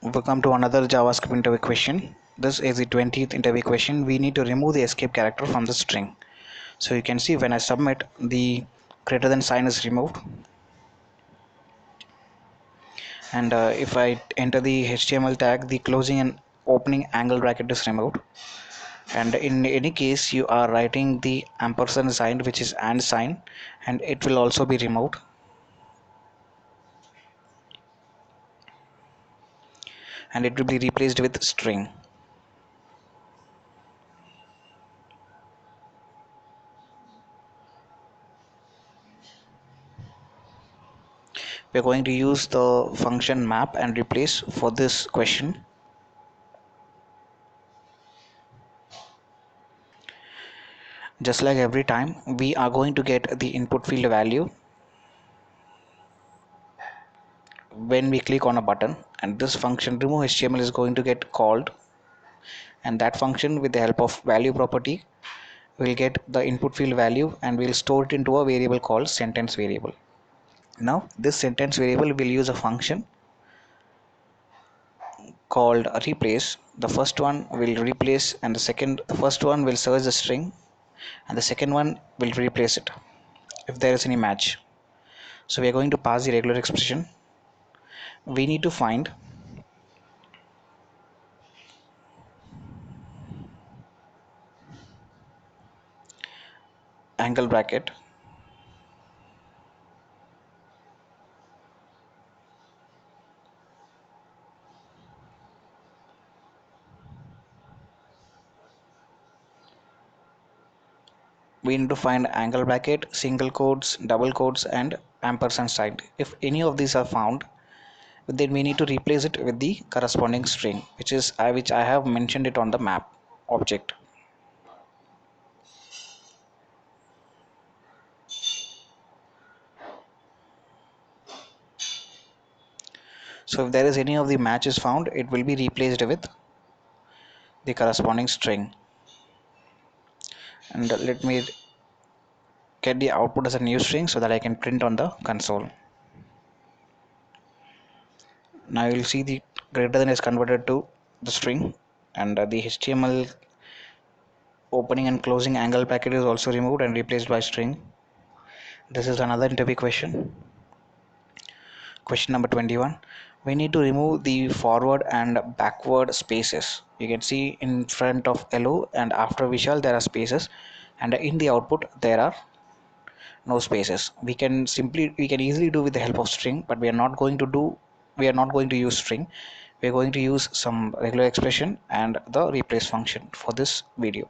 Welcome to another JavaScript interview question. This is the 20th interview question. We need to remove the escape character from the string. So you can see when I submit, the greater than sign is removed, and if I enter the HTML tag, the closing and opening angle bracket is removed. And in any case, you are writing the ampersand sign, which is and sign, and it will also be removed. And it will be replaced with string. We're going to use the function map and replace for this question. Just like every time, we are going to get the input field value when we click on a button, and this function remove HTML is going to get called, and that function, with the help of value property, will get the input field value and we'll store it into a variable called sentence variable. Now this sentence variable will use a function called replace. The first one will replace, and the first one will search the string, and the second one will replace it if there is any match. So we are going to pass the regular expression. We need to find angle bracket, we need to find angle bracket, single quotes, double quotes, and ampersand sign. If any of these are found, then we need to replace it with the corresponding string, which I have mentioned it on the map object. So if there is any of the matches found, it will be replaced with the corresponding string. And let me get the output as a new string so that I can print on the console. Now you will see the greater than is converted to the string, and the HTML opening and closing angle bracket is also removed and replaced by string. This is another interview question. Question number 21. We need to remove the forward and backward spaces. You can see in front of hello and after Vishal there are spaces, and in the output there are no spaces. We can easily do with the help of string, but we are not going to use string. We are going to use some regular expression and the replace function for this video.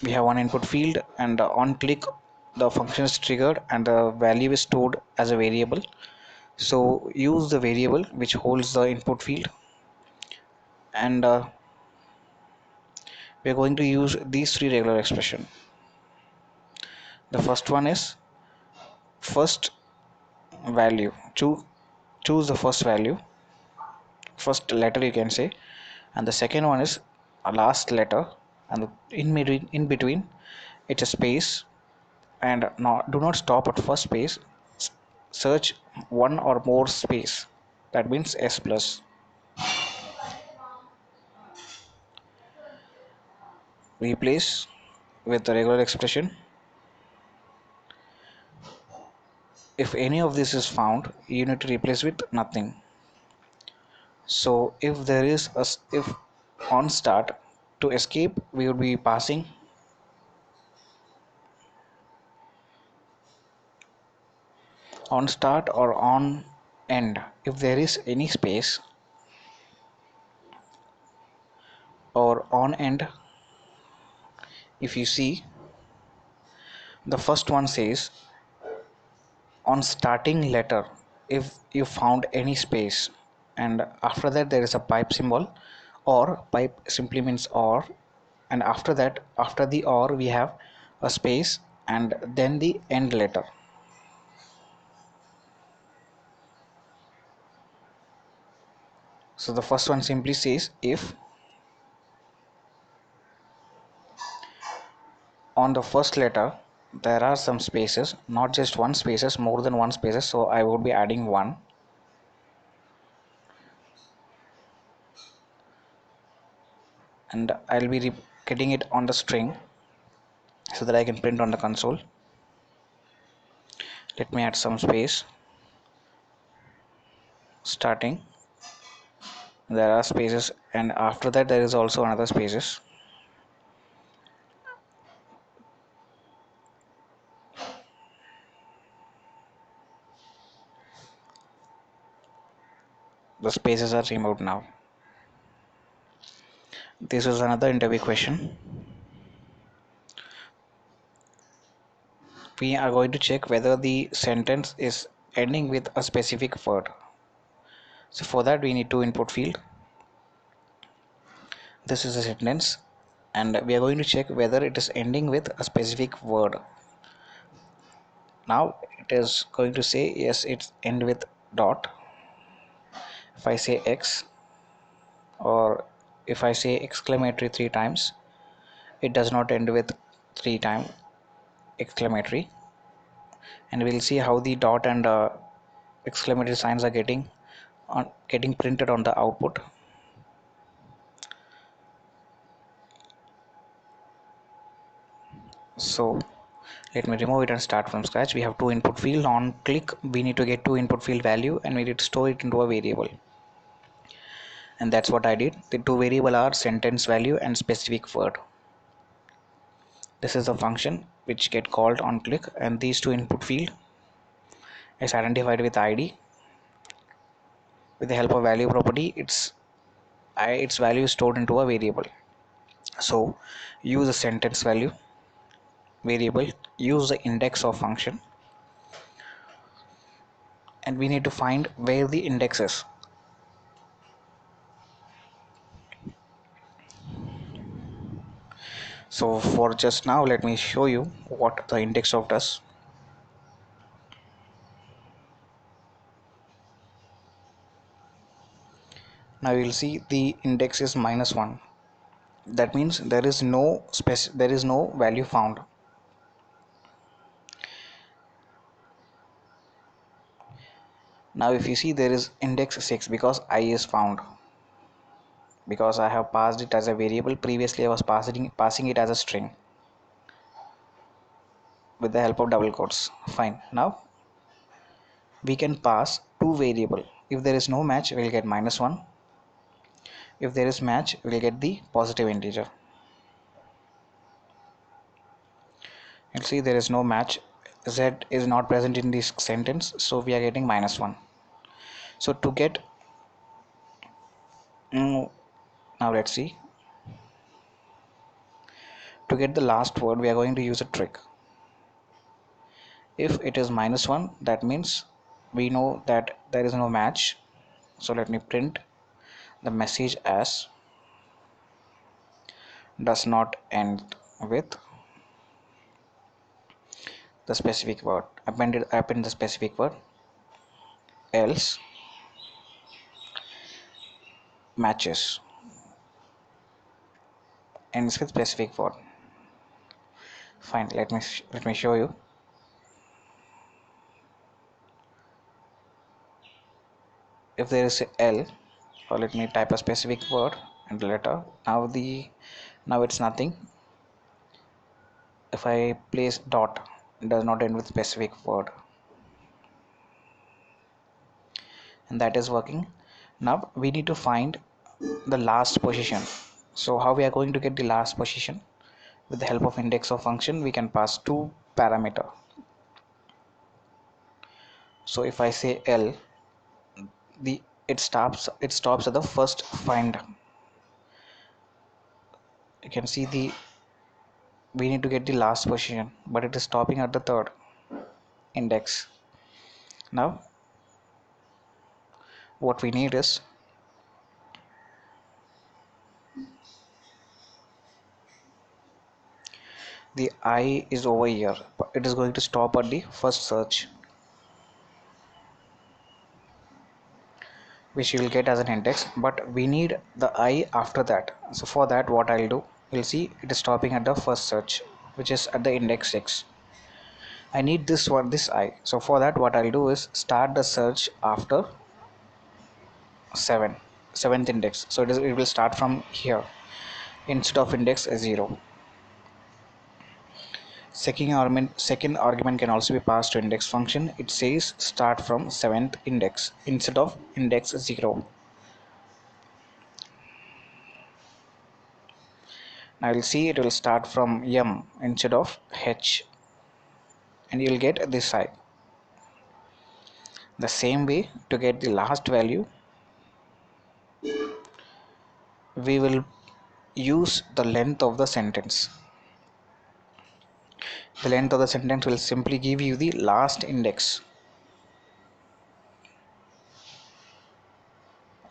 We have one input field, and on click the function is triggered and the value is stored as a variable. So use the variable which holds the input field, and we are going to use these three regular expression. The first one is first value. Choose the first value, first letter you can say, and the second one is a last letter, and in between it's a space, and do not stop at first space. Search one or more space, that means S plus. Replace with the regular expression. If any of this is found, you need to replace with nothing. So if there is if on start, to escape we would be passing on start or on end. If there is any space, or on end, if you see, the first one says on starting letter, if you found any space, and after that there is a pipe symbol, or pipe simply means or, and after that, after the or, we have a space and then the end letter. So the first one simply says if on the first letter there are some spaces, not just one spaces, more than one spaces, so I would be adding one. and I'll be getting it on the string so that I can print on the console. Let me add some space. Starting, there are spaces, and after that there is also another spaces. The spaces are removed now. This is another interview question. We are going to check whether the sentence is ending with a specific word. So for that we need two input field. This is a sentence, and we are going to check whether it is ending with a specific word. Now it is going to say yes, it's end with dot. If I say x, or if I say exclamatory three times, it does not end with three time exclamatory. And we'll see how the dot and exclamatory signs are getting printed on the output. So let me remove it and start from scratch. We have two input field. On click we need to get two input field value, and we need to store it into a variable, and that's what I did. The two variable are sentence value and specific word. This is a function which get called on click, and these two input field is identified with id. With the help of value property, its value is stored into a variable. So use a sentence value variable, use the indexOf function, and we need to find where the index is. So for just now, let me show you what the indexOf does. Now you will see the index is -1. That means there is no value found. Now if you see, there is index 6 because I is found, because I have passed it as a variable. Previously I was passing it as a string with the help of double quotes. Fine. Now we can pass two variable. If there is no match, we'll get -1. If there is match, we'll get the positive integer. You'll see there is no match. Z is not present in this sentence, so we are getting -1. So to get now let's see, to get the last word we are going to use a trick. If it is -1, that means we know that there is no match. So let me print the message as does not end with the specific word. Append the specific word, else matches ends with specific word. Fine. Let me show you. If there is a L, or let me type a specific word and letter. Now it's nothing. If I place dot, it does not end with specific word, and that is working. Now we need to find the last position. So how we are going to get the last position? With the help of indexOf function, we can pass two parameter. So if I say L, it stops at the first find. You can see we need to get the last position, but it is stopping at the third index. Now what we need is the I is over here, but it is going to stop at the first search, which you will get as an index, but we need the I after that. So for that, what I'll do, you'll see it is stopping at the first search, which is at the index 6. I need this I. So for that, what I'll do is start the search after 7th index. So it will start from here. instead of index 0. Second argument can also be passed to index function. It says start from 7th index instead of index 0. Now you'll see it will start from m instead of h, and you'll get this side. The same way, to get the last value, we will use the length of the sentence. The length of the sentence will simply give you the last index.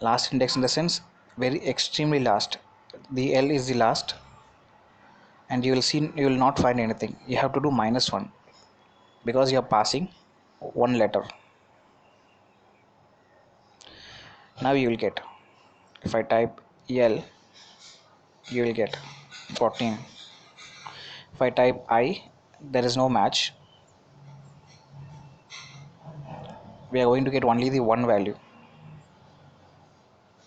Last index in the sense very extremely last. The L is the last, and you will see you will not find anything. You have to do -1 because you are passing one letter. Now you will get, if I type L, you will get 14. If I type I, there is no match. We are going to get only the one value.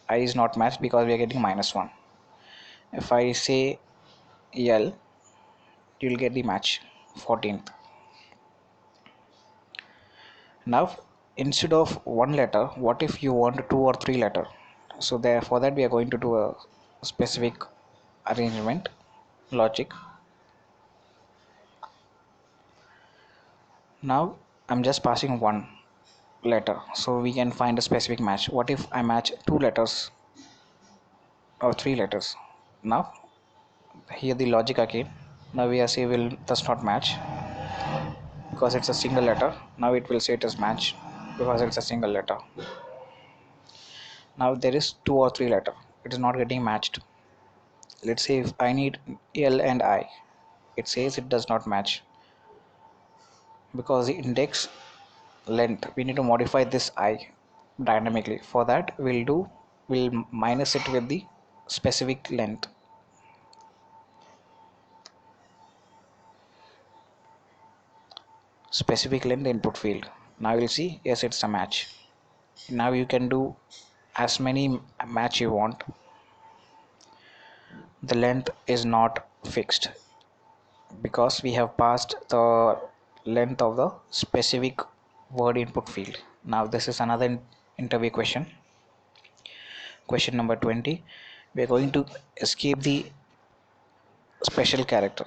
I is not matched because we are getting -1. If I say L, you will get the match 14th. Now instead of one letter, what if you want 2 or 3 letter? So there, for that we are going to do a specific arrangement logic. Now I'm just passing one letter, so we can find a specific match. What if I match 2 letters or 3 letters? Now here the logic again. Now we are say will does not match because it's a single letter. Now it will say it is match because it's a single letter. Now there is 2 or 3 letter, it is not getting matched. Let's say if I need L and I, it says it does not match because the index length, we need to modify this I dynamically. For that we'll minus it with the specific length. Specific length input field. Now you'll see, yes, it's a match. Now you can do as many match you want. The length is not fixed because we have passed the length of the specific word input field. Now this is another interview question. Question number 20. We are going to escape the special character.